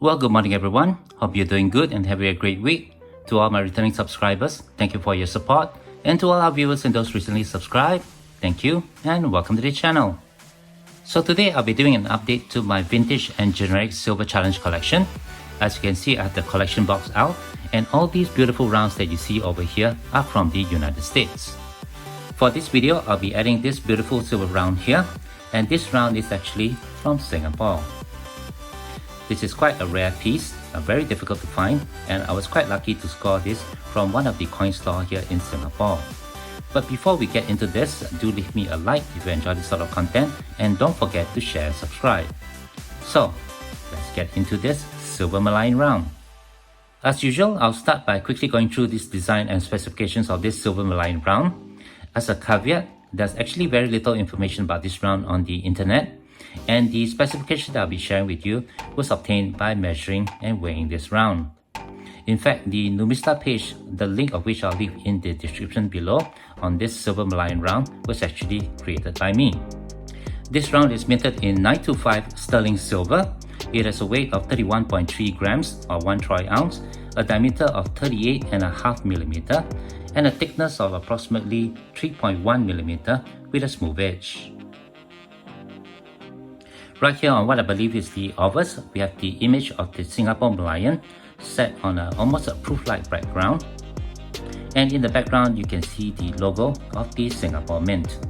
Well, good morning everyone. Hope you're doing good and having a great week. To all my returning subscribers, thank you for your support. And to all our viewers and those recently subscribed, thank you and welcome to the channel. So today I'll be doing an update to my vintage and generic silver challenge collection. As you can see, I have the collection box out, and all these beautiful rounds that you see over here are from the United States. For this video, I'll be adding this beautiful silver round here, and this round is actually from Singapore. This is quite a rare piece, very difficult to find, and I was quite lucky to score this from one of the coin stores here in Singapore. But before we get into this, do leave me a like if you enjoy this sort of content, and don't forget to share and subscribe. So, let's get into this Silver Merlion round. As usual, I'll start by quickly going through this design and specifications of this Silver Merlion round. As a caveat, there's actually very little information about this round on the internet, and the specification that I'll be sharing with you was obtained by measuring and weighing this round. In fact, the Numista page, the link of which I'll leave in the description below on this Silver Merlion round, was actually created by me. This round is minted in 925 sterling silver. It has a weight of 31.3 grams or 1 troy ounce, a diameter of 38.5 millimeter, and a thickness of approximately 3.1 millimeter with a smooth edge. Right here on what I believe is the obverse, we have the image of the Singapore Merlion set on almost a proof-like background. And in the background, you can see the logo of the Singapore Mint.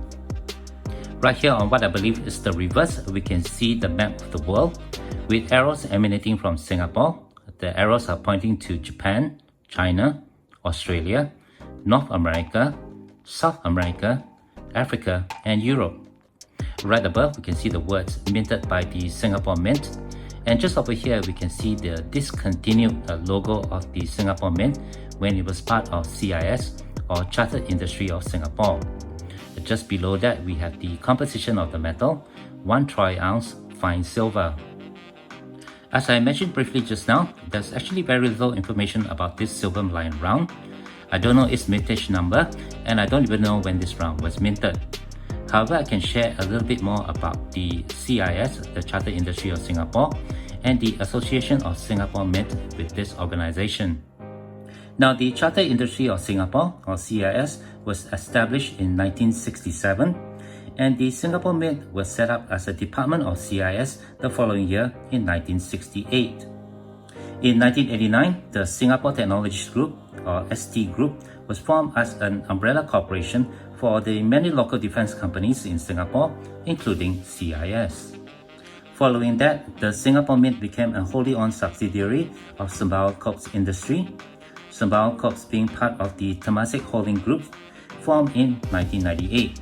Right here on what I believe is the reverse, we can see the map of the world with arrows emanating from Singapore. The arrows are pointing to Japan, China, Australia, North America, South America, Africa, and Europe. Right above, we can see the words minted by the Singapore Mint, and just over here we can see the discontinued logo of the Singapore Mint when it was part of CIS, or Chartered Industry of Singapore. Just below that, we have the composition of the metal, 1 troy ounce fine silver. As I mentioned briefly just now, there's actually very little information about this Silver Merlion round. I don't know its mintage number, and I don't even know when this round was minted. However, I can share a little bit more about the CIS, the Chartered Industry of Singapore, and the Association of Singapore Mint with this organization. Now, the Chartered Industry of Singapore, or CIS, was established in 1967, and the Singapore Mint was set up as a department of CIS the following year in 1968. In 1989, the Singapore Technologies Group, or ST Group, was formed as an umbrella corporation for the many local defense companies in Singapore, including CIS. Following that, the Singapore Mint became a wholly owned subsidiary of Sembawang Corp's Industry, Sembawang Corp being part of the Temasek Holding Group, formed in 1998.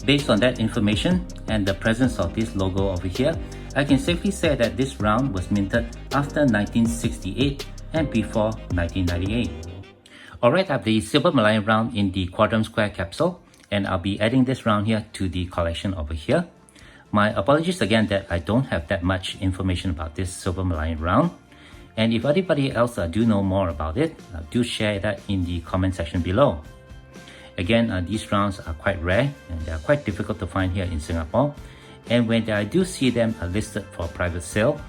Based on that information and the presence of this logo over here, I can safely say that this round was minted after 1968 and before 1998. Alright, I have the Silver Merlion round in the quadrant square capsule, and I'll be adding this round here to the collection over here. My apologies again that I don't have that much information about this Silver Merlion round, and if anybody else do know more about it, do share that in the comment section below. Again, these rounds are quite rare and they are quite difficult to find here in Singapore, and when I do see them listed for private sale,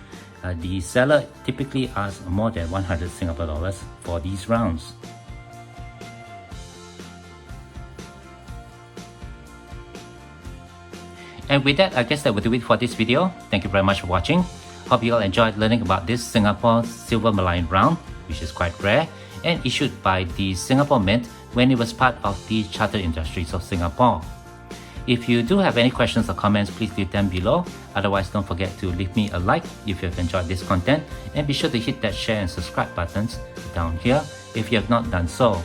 the seller typically asks more than 100 Singapore dollars for these rounds. And with that, I guess that will do it for this video. Thank you very much for watching. Hope you all enjoyed learning about this Singapore Silver Merlion round, which is quite rare and issued by the Singapore Mint when it was part of the Chartered Industries of Singapore. If you do have any questions or comments, please leave them below. Otherwise, don't forget to leave me a like if you have enjoyed this content, and be sure to hit that share and subscribe buttons down here if you have not done so.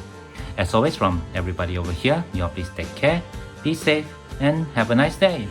As always, from everybody over here, you all please take care, be safe, and have a nice day.